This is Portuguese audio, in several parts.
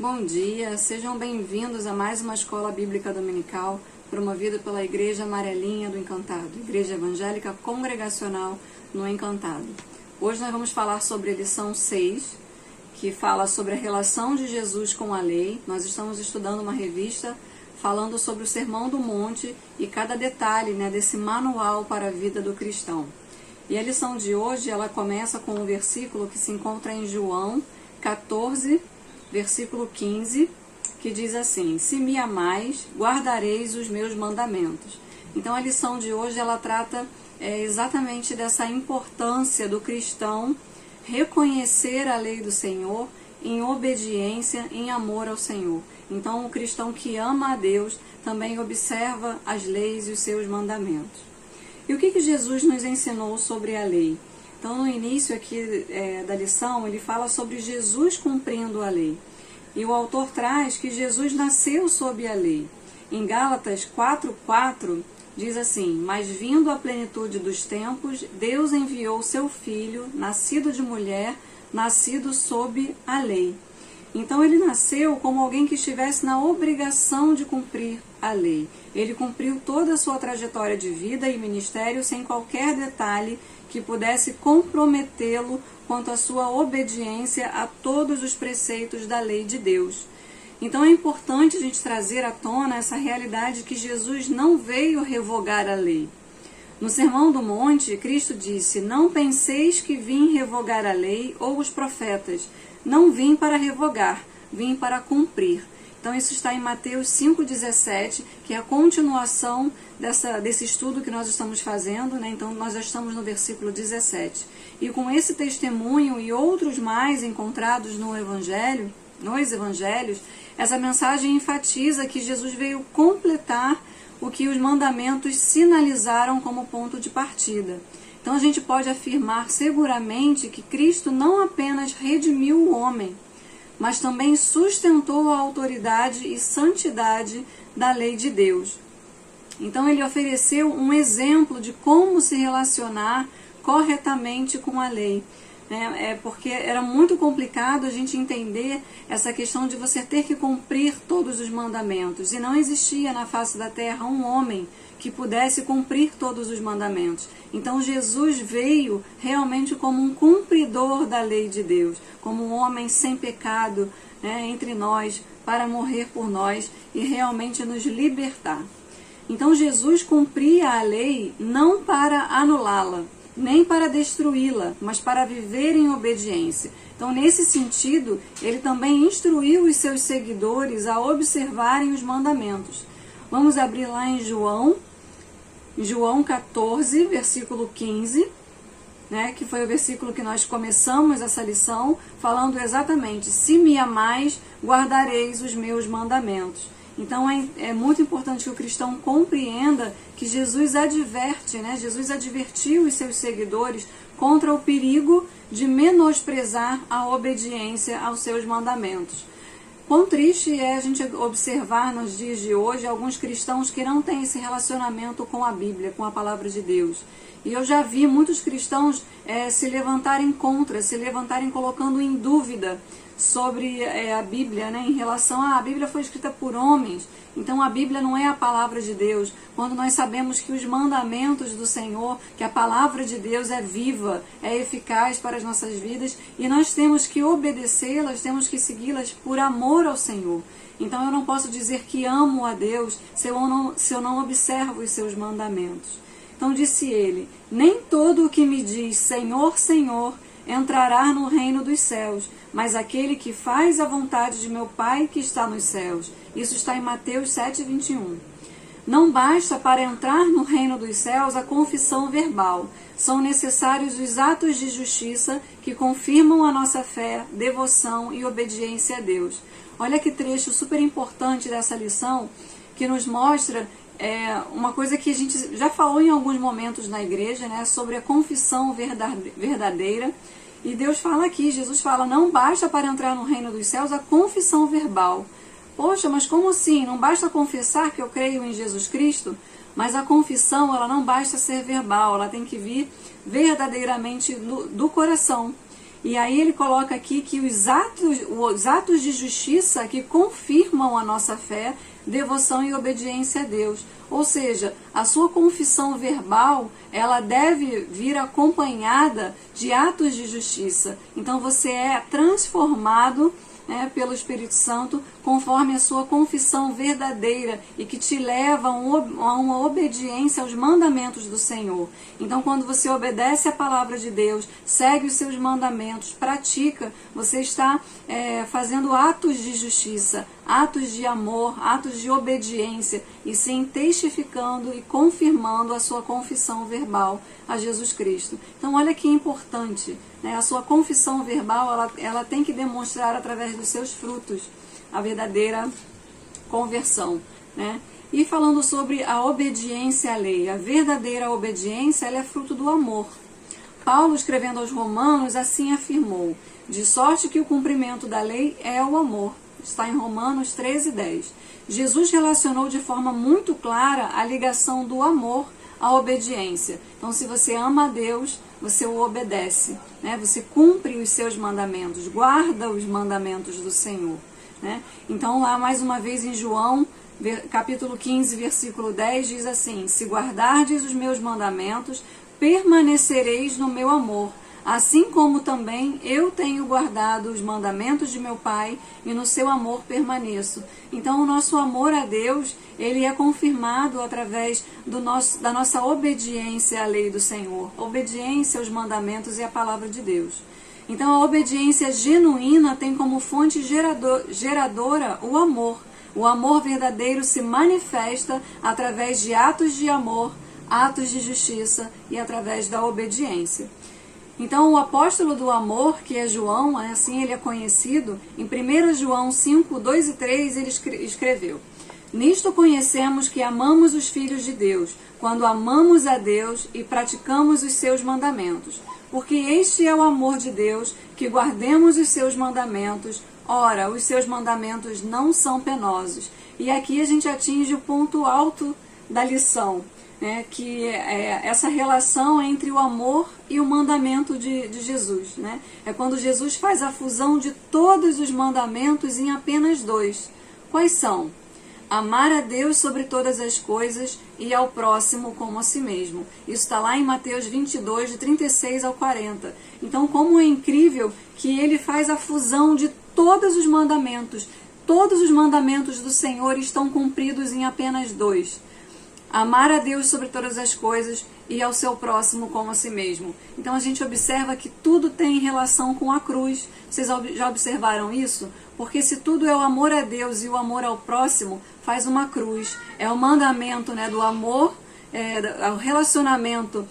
Bom dia, sejam bem-vindos a mais uma escola bíblica dominical promovida pela Igreja Amarelinha do Encantado, Igreja Evangélica Congregacional no Encantado. Hoje nós vamos falar sobre a lição 6, que fala sobre a relação de Jesus com a lei. Nós estamos estudando uma revista falando sobre o Sermão do Monte e cada detalhe, desse manual para a vida do cristão. E a lição de hoje, ela começa com um versículo que se encontra em João 14, versículo 15, que diz assim: se me amais, guardareis os meus mandamentos. Então a lição de hoje, ela trata exatamente dessa importância do cristão reconhecer a lei do Senhor em obediência, em amor ao Senhor. Então o cristão que ama a Deus também observa as leis e os seus mandamentos. E o que Jesus nos ensinou sobre a lei? Então, no início aqui da lição, ele fala sobre Jesus cumprindo a lei. E o autor traz que Jesus nasceu sob a lei. Em Gálatas 4:4, diz assim: mas vindo a plenitude dos tempos, Deus enviou seu Filho, nascido de mulher, nascido sob a lei. Então, ele nasceu como alguém que estivesse na obrigação de cumprir a lei. Ele cumpriu toda a sua trajetória de vida e ministério sem qualquer detalhe que pudesse comprometê-lo quanto à sua obediência a todos os preceitos da lei de Deus. Então é importante a gente trazer à tona essa realidade que Jesus não veio revogar a lei. No Sermão do Monte, Cristo disse: não penseis que vim revogar a lei ou os profetas. Não vim para revogar, vim para cumprir. Então isso está em Mateus 5,17, que é a continuação desse estudo que nós estamos fazendo, Então nós já estamos no versículo 17. E com esse testemunho e outros mais encontrados nos evangelhos, essa mensagem enfatiza que Jesus veio completar o que os mandamentos sinalizaram como ponto de partida. Então a gente pode afirmar seguramente que Cristo não apenas redimiu o homem, mas também sustentou a autoridade e santidade da lei de Deus. Então ele ofereceu um exemplo de como se relacionar corretamente com a lei. Porque era muito complicado a gente entender essa questão de você ter que cumprir todos os mandamentos. E não existia na face da terra um homem que pudesse cumprir todos os mandamentos. Então Jesus veio realmente como um cumpridor da lei de Deus, como um homem sem pecado entre nós, para morrer por nós e realmente nos libertar. Então Jesus cumpria a lei não para anulá-la, nem para destruí-la, mas para viver em obediência. Então, nesse sentido, ele também instruiu os seus seguidores a observarem os mandamentos. Vamos abrir lá em João 14, versículo 15, que foi o versículo que nós começamos essa lição, falando exatamente: se me amais, guardareis os meus mandamentos. Então é muito importante que o cristão compreenda que Jesus adverte, Jesus advertiu os seus seguidores contra o perigo de menosprezar a obediência aos seus mandamentos. Quão triste é a gente observar nos dias de hoje alguns cristãos que não têm esse relacionamento com a Bíblia, com a palavra de Deus. E eu já vi muitos cristãos se levantarem contra, se levantarem colocando em dúvida sobre a Bíblia, em relação a Bíblia foi escrita por homens, então a Bíblia não é a palavra de Deus, quando nós sabemos que os mandamentos do Senhor, que a palavra de Deus é viva, é eficaz para as nossas vidas, e nós temos que obedecê-las, temos que segui-las por amor ao Senhor. Então eu não posso dizer que amo a Deus se eu não observo os seus mandamentos. Então disse ele: nem todo o que me diz Senhor, Senhor, entrará no reino dos céus, mas aquele que faz a vontade de meu Pai que está nos céus. Isso está em Mateus 7:21. Não basta para entrar no reino dos céus a confissão verbal. São necessários os atos de justiça que confirmam a nossa fé, devoção e obediência a Deus. Olha que trecho super importante dessa lição, que nos mostra uma coisa que a gente já falou em alguns momentos na igreja, sobre a confissão verdadeira. E Deus fala aqui, Jesus fala: não basta para entrar no reino dos céus a confissão verbal. Poxa, mas como assim? Não basta confessar que eu creio em Jesus Cristo? Mas a confissão, ela não basta ser verbal, ela tem que vir verdadeiramente do coração. E aí ele coloca aqui que os atos de justiça que confirmam a nossa fé, devoção e obediência a Deus. Ou seja, a sua confissão verbal, ela deve vir acompanhada de atos de justiça. Então você é transformado, né, pelo Espírito Santo, conforme a sua confissão verdadeira e que te leva a uma obediência aos mandamentos do Senhor. Então, quando você obedece a palavra de Deus, segue os seus mandamentos, pratica, você está fazendo atos de justiça, atos de amor, atos de obediência, e sim testificando e confirmando a sua confissão verbal a Jesus Cristo. Então, olha que importante, né? A sua confissão verbal, ela tem que demonstrar através dos seus frutos a verdadeira conversão, né? E falando sobre a obediência à lei, a verdadeira obediência, ela é fruto do amor. Paulo, escrevendo aos Romanos, assim afirmou: de sorte que o cumprimento da lei é o amor. Está em Romanos 13:10. Jesus relacionou de forma muito clara a ligação do amor à obediência. Então, se você ama a Deus, você o obedece, né? Você cumpre os seus mandamentos, guarda os mandamentos do Senhor, né? Então, lá mais uma vez em João, capítulo 15, versículo 10, diz assim: se guardardes os meus mandamentos, permanecereis no meu amor, assim como também eu tenho guardado os mandamentos de meu Pai e no seu amor permaneço. Então, o nosso amor a Deus, ele é confirmado através da nossa obediência à lei do Senhor, obediência aos mandamentos e à palavra de Deus. Então, a obediência genuína tem como fonte geradora o amor. O amor verdadeiro se manifesta através de atos de amor, atos de justiça e através da obediência. Então, o apóstolo do amor, que é João, assim ele é conhecido, em 1 João 5, 2 e 3, ele escreveu: nisto conhecemos que amamos os filhos de Deus, quando amamos a Deus e praticamos os seus mandamentos. Porque este é o amor de Deus, que guardemos os seus mandamentos. Ora, os seus mandamentos não são penosos. E aqui a gente atinge o ponto alto da lição, né, que é essa relação entre o amor e o mandamento de Jesus, né? É quando Jesus faz a fusão de todos os mandamentos em apenas dois. Quais são? Amar a Deus sobre todas as coisas e ao próximo como a si mesmo. Isso está lá em Mateus 22, de 36 ao 40. Então, como é incrível que ele faz a fusão de todos os mandamentos. Todos os mandamentos do Senhor estão cumpridos em apenas dois: amar a Deus sobre todas as coisas e ao seu próximo como a si mesmo. Então a gente observa que tudo tem relação com a cruz. Vocês já observaram isso? Porque se tudo é o amor a Deus e o amor ao próximo, faz uma cruz. É o mandamento, né, do amor, o relacionamento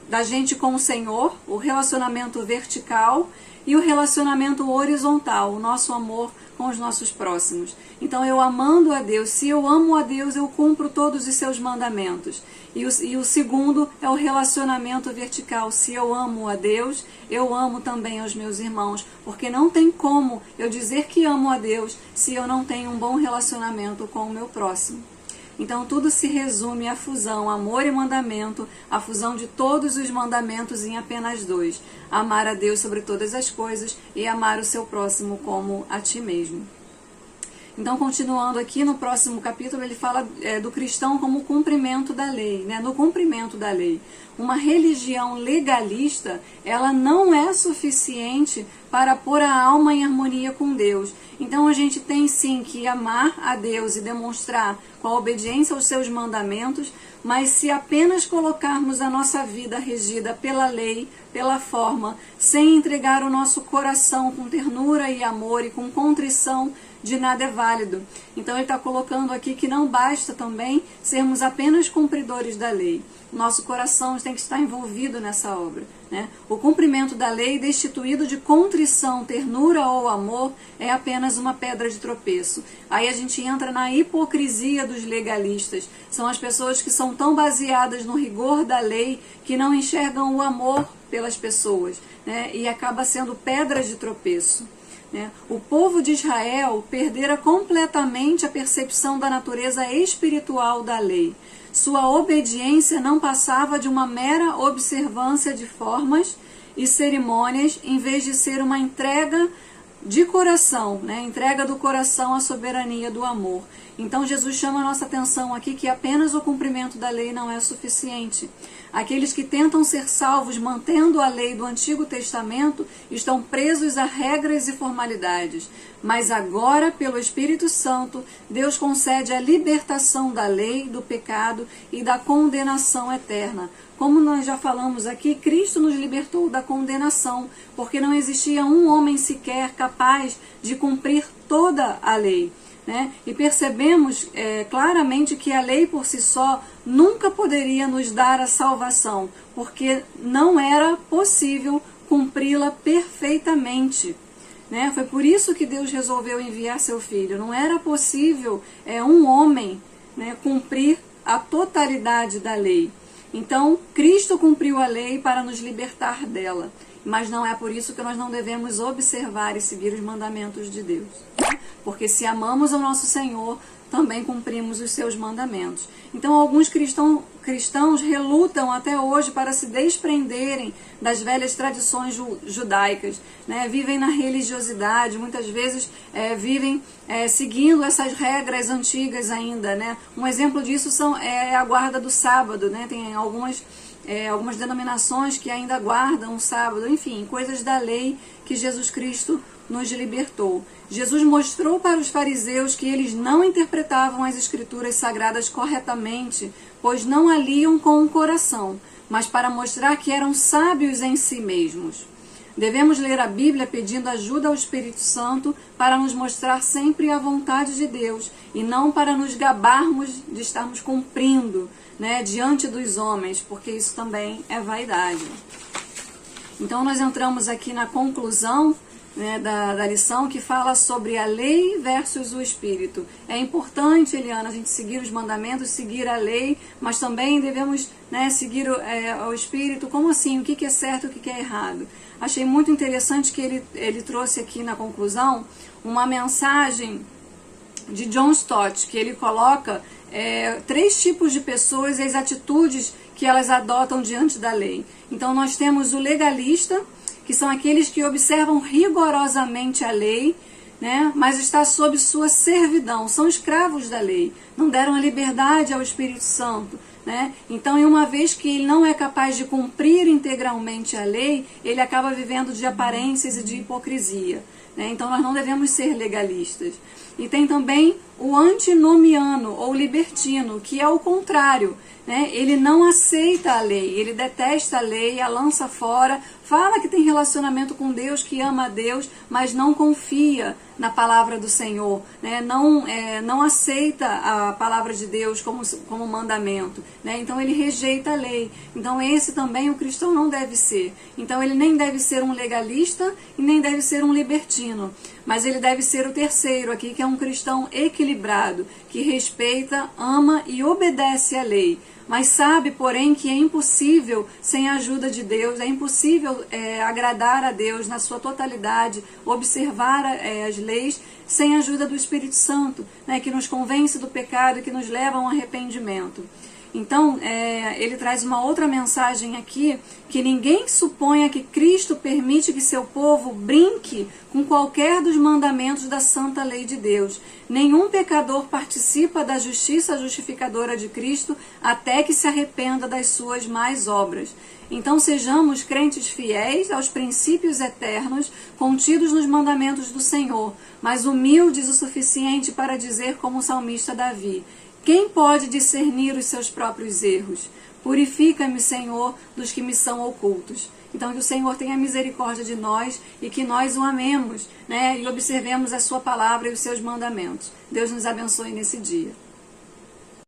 da gente com o Senhor, o relacionamento vertical e o relacionamento horizontal, o nosso amor com os nossos próximos. Então, eu amando a Deus, se eu amo a Deus, eu cumpro todos os seus mandamentos. E o segundo é o relacionamento vertical. Se eu amo a Deus, eu amo também aos meus irmãos, porque não tem como eu dizer que amo a Deus se eu não tenho um bom relacionamento com o meu próximo. Então, tudo se resume à fusão, amor e mandamento, a fusão de todos os mandamentos em apenas dois: amar a Deus sobre todas as coisas e amar o seu próximo como a ti mesmo. Então, continuando aqui, no próximo capítulo, ele fala do cristão como cumprimento da lei, né? No cumprimento da lei. Uma religião legalista, ela não é suficiente para pôr a alma em harmonia com Deus. Então, a gente tem sim que amar a Deus e demonstrar com a obediência aos seus mandamentos, mas se apenas colocarmos a nossa vida regida pela lei, pela forma, sem entregar o nosso coração com ternura e amor e com contrição, de nada é válido. Então ele está colocando aqui que não basta também sermos apenas cumpridores da lei. Nosso coração tem que estar envolvido nessa obra, né? O cumprimento da lei, destituído de contrição, ternura ou amor, é apenas uma pedra de tropeço. Aí a gente entra na hipocrisia dos legalistas. São as pessoas que são tão baseadas no rigor da lei que não enxergam o amor pelas pessoas, né? E acaba sendo pedra de tropeço. O povo de Israel perdera completamente a percepção da natureza espiritual da lei. Sua obediência não passava de uma mera observância de formas e cerimônias, em vez de ser uma entrega de coração, né? Entrega do coração à soberania do amor. Então Jesus chama a nossa atenção aqui que apenas o cumprimento da lei não é suficiente. Aqueles que tentam ser salvos mantendo a lei do Antigo Testamento estão presos a regras e formalidades. Mas agora, pelo Espírito Santo, Deus concede a libertação da lei, do pecado e da condenação eterna. Como nós já falamos aqui, Cristo nos libertou da condenação, porque não existia um homem sequer capaz de cumprir toda a lei, né? E percebemos claramente que a lei por si só nunca poderia nos dar a salvação, porque não era possível cumpri-la perfeitamente, né? Foi por isso que Deus resolveu enviar seu Filho. Não era possível um homem, né, cumprir a totalidade da lei. Então, Cristo cumpriu a lei para nos libertar dela, mas não é por isso que nós não devemos observar e seguir os mandamentos de Deus. Porque se amamos ao nosso Senhor, também cumprimos os seus mandamentos. Então, alguns cristãos relutam até hoje para se desprenderem das velhas tradições judaicas, né? Vivem na religiosidade, muitas vezes vivem seguindo essas regras antigas ainda, né? Um exemplo disso é a guarda do sábado, né? Tem algumas denominações que ainda guardam o sábado, enfim, coisas da lei que Jesus Cristo nos libertou. Jesus mostrou para os fariseus que eles não interpretavam as escrituras sagradas corretamente, pois não a liam com o coração, mas para mostrar que eram sábios em si mesmos. Devemos ler a Bíblia pedindo ajuda ao Espírito Santo para nos mostrar sempre a vontade de Deus e não para nos gabarmos de estarmos cumprindo, né, diante dos homens, porque isso também é vaidade. Então nós entramos aqui na conclusão, né, da lição, que fala sobre a lei versus o Espírito. É importante, Eliana, a gente seguir os mandamentos, seguir a lei, mas também devemos, né, seguir o Espírito. Como assim? O que é certo e o que é errado? Achei muito interessante que ele trouxe aqui na conclusão uma mensagem de John Stott, que ele coloca 3 tipos de pessoas e as atitudes que elas adotam diante da lei. Então nós temos o legalista, que são aqueles que observam rigorosamente a lei, né, mas está sob sua servidão, são escravos da lei, não deram a liberdade ao Espírito Santo, né? Então, uma vez que ele não é capaz de cumprir integralmente a lei, ele acaba vivendo de aparências e de hipocrisia, né? Então nós não devemos ser legalistas. E tem também o antinomiano ou libertino, que é o contrário, né? Ele não aceita a lei, ele detesta a lei, a lança fora, fala que tem relacionamento com Deus, que ama a Deus, mas não confia na palavra do Senhor, né? Não aceita a palavra de Deus como mandamento, né? Então ele rejeita a lei. Então esse também o cristão não deve ser. Então ele nem deve ser um legalista e nem deve ser um libertino, mas ele deve ser o terceiro aqui, que é um cristão equilibrado, que respeita, ama e obedece à lei. Mas sabe, porém, que é impossível sem a ajuda de Deus, é impossível agradar a Deus na sua totalidade, observar as leis sem a ajuda do Espírito Santo, né, que nos convence do pecado e que nos leva a um arrependimento. Então, ele traz uma outra mensagem aqui, que ninguém suponha que Cristo permite que seu povo brinque com qualquer dos mandamentos da santa lei de Deus. Nenhum pecador participa da justiça justificadora de Cristo até que se arrependa das suas más obras. Então sejamos crentes fiéis aos princípios eternos contidos nos mandamentos do Senhor, mas humildes o suficiente para dizer como o salmista Davi: quem pode discernir os seus próprios erros? Purifica-me, Senhor, dos que me são ocultos. Então que o Senhor tenha misericórdia de nós e que nós o amemos, né, e observemos a sua palavra e os seus mandamentos. Deus nos abençoe nesse dia.